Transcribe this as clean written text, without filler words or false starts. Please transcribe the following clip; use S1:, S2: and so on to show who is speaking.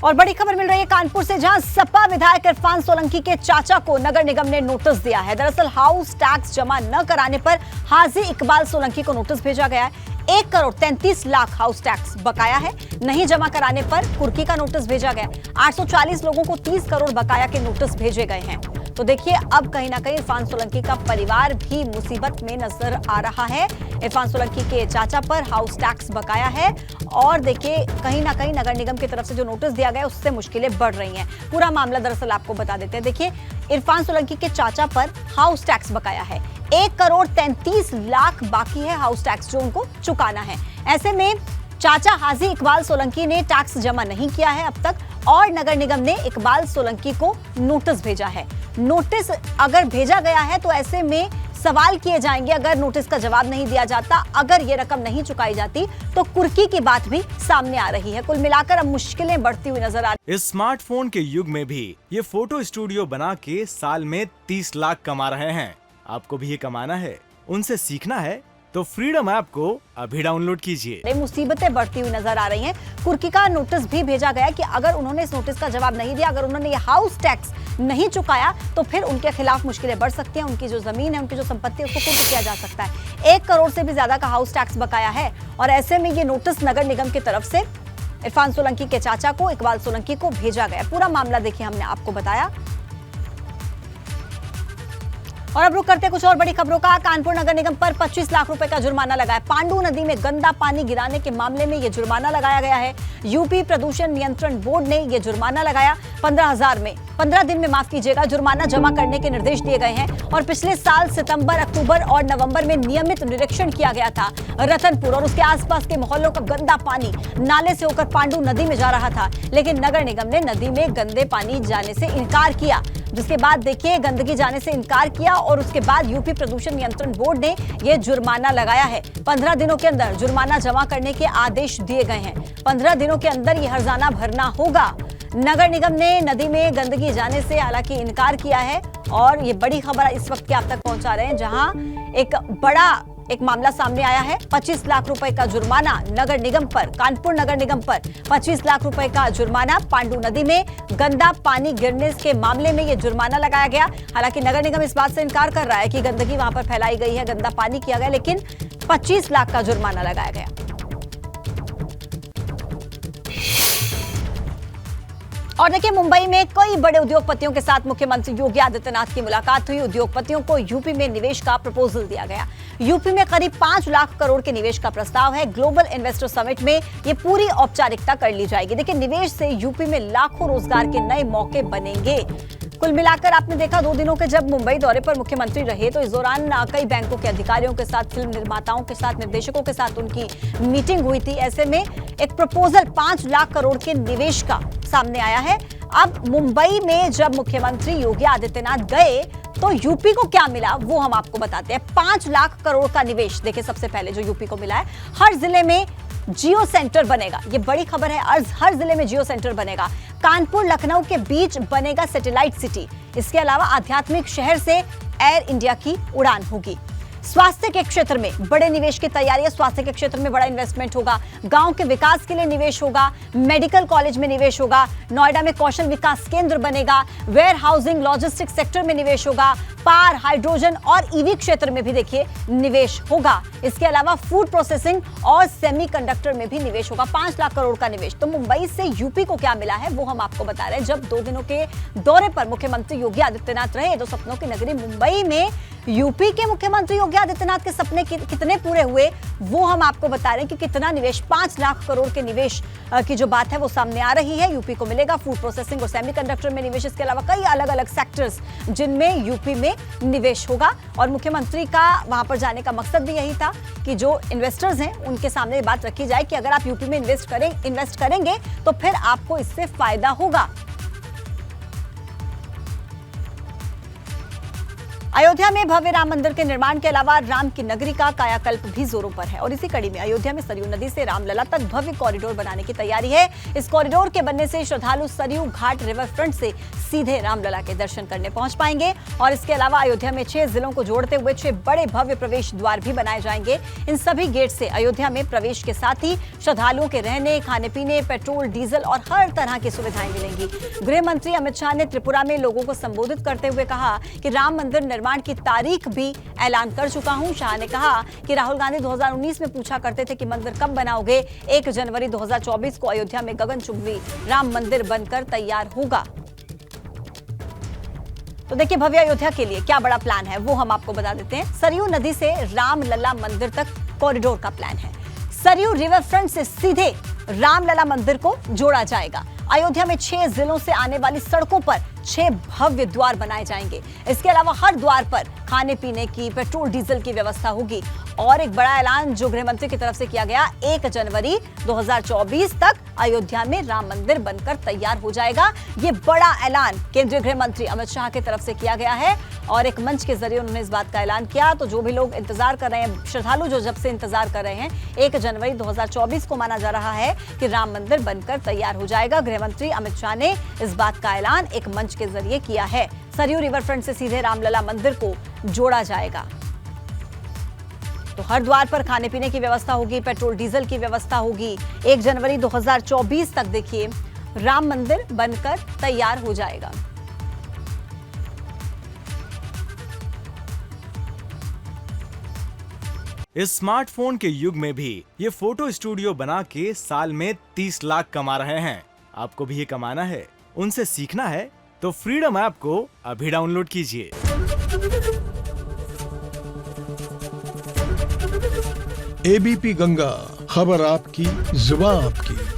S1: और बड़ी खबर मिल रही है कानपुर से, जहां सपा विधायक इरफान सोलंकी के चाचा को नगर निगम ने नोटिस दिया है। दरअसल हाउस टैक्स जमा न कराने पर हाजी इकबाल सोलंकी को नोटिस भेजा गया है। 1,33,00,000 हाउस टैक्स बकाया है। नहीं जमा कराने पर कुर्की का नोटिस भेजा गया। 840 लोगों को 30 करोड़ बकाया के नोटिस भेजे गए हैं। तो देखिए, अब कहीं ना कहीं इरफान सोलंकी का परिवार भी मुसीबत में नजर आ रहा है। इरफान सोलंकी के चाचा पर हाउस टैक्स बकाया है और देखिए, कहीं ना कहीं नगर निगम की तरफ से जो नोटिस दिया गया उससे मुश्किलें बढ़ रही हैं। पूरा मामला दरअसल आपको बता देते हैं। देखिए, इरफान सोलंकी के चाचा पर हाउस टैक्स बकाया है। 1,33,00,000 बाकी है हाउस टैक्स जो उनको चुकाना है। ऐसे में चाचा हाजी इकबाल सोलंकी ने टैक्स जमा नहीं किया है अब तक और नगर निगम ने इकबाल सोलंकी को नोटिस भेजा है। नोटिस अगर भेजा गया है तो ऐसे में सवाल किए जाएंगे। अगर नोटिस का जवाब नहीं दिया जाता, अगर ये रकम नहीं चुकाई जाती तो कुर्की की बात भी सामने आ रही है। कुल मिलाकर अब मुश्किलें बढ़ती हुई नजर आ रही
S2: हैं। इस स्मार्टफोन के युग में भी ये फोटो स्टूडियो बना के साल में 30 लाख कमा रहे हैं। आपको भी ये कमाना है, उनसे सीखना है तो फ्रीडम ऐप को अभी डाउनलोड कीजिए।
S1: मुसीबतें बढ़ती हुई नजर आ रही हैं। कुर्की का नोटिस भी भेजा गया कि अगर उन्होंने इस नोटिस का जवाब नहीं दिया, अगर उन्होंने ये हाउस टैक्स नहीं चुकाया तो फिर उनके खिलाफ मुश्किलें बढ़ सकती हैं। उनकी जो जमीन है, उनकी जो संपत्ति है, उसको कुर्क किया जा सकता है। 1 करोड़ से भी ज्यादा का हाउस टैक्स बकाया है और ऐसे में ये नोटिस नगर निगम की तरफ से इरफान सोलंकी के चाचा को, इकबाल सोलंकी को भेजा गया। पूरा मामला देखिए, हमने आपको बताया। और अब रुक करते कुछ और बड़ी खबरों का। कानपुर नगर निगम पर 25 लाख रुपए का जुर्माना लगाया। पांडू नदी में गंदा पानी गिराने के मामले में यह जुर्माना लगाया गया है। यूपी प्रदूषण नियंत्रण बोर्ड ने यह जुर्माना लगाया। 15 दिन में माफ कीजिएगा, जुर्माना जमा करने के निर्देश दिए गए हैं। और पिछले साल सितंबर, अक्टूबर और नवंबर में नियमित निरीक्षण किया गया था। रतनपुर और उसके आसपास के मोहल्लों का गंदा पानी नाले से होकर पांडू नदी में जा रहा था, लेकिन नगर निगम ने नदी में गंदे पानी जाने से इनकार किया। जिसके बाद देखिए, गंदगी जाने से इनकार किया और उसके बाद यूपी प्रदूषण नियंत्रण बोर्ड ने यह जुर्माना लगाया है। 15 दिनों के अंदर जुर्माना जमा करने के आदेश दिए गए हैं। 15 दिनों के अंदर यह हर्जाना भरना होगा। नगर निगम ने नदी में गंदगी जाने से हालांकि इनकार किया है और ये बड़ी खबर इस वक्त के आप तक पहुंचा रहे हैं, जहां एक मामला सामने आया है। 25 लाख रुपए का जुर्माना नगर निगम पर, कानपुर नगर निगम पर 25 लाख रुपए का जुर्माना। पांडू नदी में गंदा पानी गिरने के मामले में यह जुर्माना लगाया गया। हालांकि नगर निगम इस बात से इनकार कर रहा है कि गंदगी वहां पर फैलाई गई है, गंदा पानी किया गया, लेकिन 25 लाख का जुर्माना लगाया गया। और देखिए, मुंबई में कई बड़े उद्योगपतियों के साथ मुख्यमंत्री योगी आदित्यनाथ की मुलाकात हुई। उद्योगपतियों को यूपी में निवेश का प्रपोजल दिया गया। यूपी में करीब 5 लाख करोड़ के निवेश का प्रस्ताव है। ग्लोबल इन्वेस्टर समिट में ये पूरी औपचारिकता कर ली जाएगी। देखिए, निवेश से यूपी में लाखों रोजगार के नए मौके बनेंगे। कुल मिलाकर आपने देखा, 2 दिनों के जब मुंबई दौरे पर मुख्यमंत्री रहे तो इस दौरान कई बैंकों के अधिकारियों के साथ, फिल्म निर्माताओं के साथ, निर्देशकों के साथ उनकी मीटिंग हुई थी। ऐसे में एक प्रपोजल 5 लाख करोड़ के निवेश का सामने आया है। अब मुंबई में जब मुख्यमंत्री योगी आदित्यनाथ गए तो यूपी को क्या मिला वो हम आपको बताते हैं। 5 लाख करोड़ का निवेश देखिए, सबसे पहले जो यूपी को मिला है, हर जिले में जियो सेंटर बनेगा। ये बड़ी खबर है, हर जिले में जियो सेंटर बनेगा। कानपुर लखनऊ के बीच बनेगा सैटेलाइट सिटी। इसके अलावा आध्यात्मिक शहर से एयर इंडिया की उड़ान होगी। स्वास्थ्य के क्षेत्र में बड़े निवेश की तैयारी है। स्वास्थ्य के क्षेत्र में बड़ा इन्वेस्टमेंट होगा। गांव के विकास के लिए निवेश होगा। मेडिकल कॉलेज में निवेश होगा। नोएडा में कौशल विकास केंद्र बनेगा। वेयर हाउसिंग, लॉजिस्टिक्स सेक्टर में निवेश होगा। पार, हाइड्रोजन और ईवी क्षेत्र में भी देखिए निवेश होगा। इसके अलावा फूड प्रोसेसिंग और सेमीकंडक्टर में भी निवेश होगा। 5 लाख करोड़ का निवेश। तो मुंबई से यूपी को क्या मिला है वो हम आपको बता रहे हैं। जब 2 दिनों के दौरे पर मुख्यमंत्री योगी आदित्यनाथ रहे तो सपनों की नगरी मुंबई में यूपी के मुख्यमंत्री योगी आदित्यनाथ के सपने कितने पूरे हुए वो हम आपको बता रहे हैं कि कितना निवेश, 5 लाख करोड़ के निवेश की जो बात है वो सामने आ रही है। यूपी को मिलेगा फूड प्रोसेसिंग और सेमीकंडक्टर में निवेश। इसके अलावा कई अलग अलग सेक्टर्स जिनमें यूपी में निवेश होगा। और मुख्यमंत्री का वहां पर जाने का मकसद भी यही था कि जो इन्वेस्टर्स हैं उनके सामने बात रखी जाए कि अगर आप यूपी में इन्वेस्ट करेंगे तो फिर आपको इससे फायदा होगा। अयोध्या में भव्य राम मंदिर के निर्माण के अलावा राम की नगरी का कायाकल्प भी जोरों पर है और इसी कड़ी में अयोध्या में सरयू नदी से रामलला तक भव्य कॉरिडोर बनाने की तैयारी है। इस कॉरिडोर के बनने से श्रद्धालु सरयू घाट रिवर फ्रंट से सीधे रामलला के दर्शन करने पहुंच पाएंगे और इसके अलावा अयोध्या में 6 जिलों को जोड़ते हुए 6 बड़े भव्य प्रवेश द्वार भी बनाए जाएंगे। इन सभी गेट से अयोध्या में प्रवेश के साथ ही श्रद्धालुओं के रहने, खाने पीने, पेट्रोल, डीजल और हर तरह की सुविधाएं मिलेंगी। गृह मंत्री अमित शाह ने त्रिपुरा में लोगों को संबोधित करते हुए कहा कि राम मंदिर निर्माण की तारीख भी ऐलान कर चुका हूं। शाह ने कहा कि राहुल गांधी 2019 में पूछा करते थे कि मंदिर कब बनाओगे। 1 जनवरी 2024 को अयोध्या में गगनचुंबी राम मंदिर बनकर तैयार होगा। तो देखिए भव्य अयोध्या के लिए क्या बड़ा प्लान है वो हम आपको बता देते हैं। सरयू नदी से रामलला मंदिर तक कॉरिडोर का प्लान है। सरयू रिवर फ्रंट से सीधे रामलला मंदिर को जोड़ा जाएगा। अयोध्या में 6 जिलों से आने वाली सड़कों पर 6 भव्य द्वार बनाए जाएंगे। इसके अलावा हर द्वार पर खाने पीने की, पेट्रोल डीजल की व्यवस्था होगी। और एक बड़ा ऐलान जो गृह मंत्री की तरफ से किया गया, 1 जनवरी 2024 तक अयोध्या में राम मंदिर बनकर तैयार हो जाएगा। ये बड़ा ऐलान केंद्रीय गृह मंत्री अमित शाह की तरफ से किया गया है और एक मंच के जरिए उन्होंने इस बात का ऐलान किया। तो जो भी लोग इंतजार कर रहे हैं, श्रद्धालु जो जब से इंतजार कर रहे हैं, 1 जनवरी 2024 को माना जा रहा है कि राम मंदिर बनकर तैयार हो जाएगा। गृह मंत्री अमित शाह ने इस बात का ऐलान एक मंच के जरिए किया है। सरयू रिवर फ्रंट से सीधे रामलला मंदिर को जोड़ा जाएगा। तो हर द्वार पर खाने पीने की व्यवस्था होगी, पेट्रोल डीजल की व्यवस्था होगी। 1 जनवरी 2024 तक देखिए राम मंदिर बनकर तैयार हो जाएगा।
S2: इस स्मार्टफोन के युग में भी ये फोटो स्टूडियो बना के साल में 30 लाख कमा रहे हैं। आपको भी ये कमाना है, उनसे सीखना है तो फ्रीडम ऐप को अभी डाउनलोड कीजिए।
S3: एबीपी गंगा, खबर आपकी, जुबान आपकी।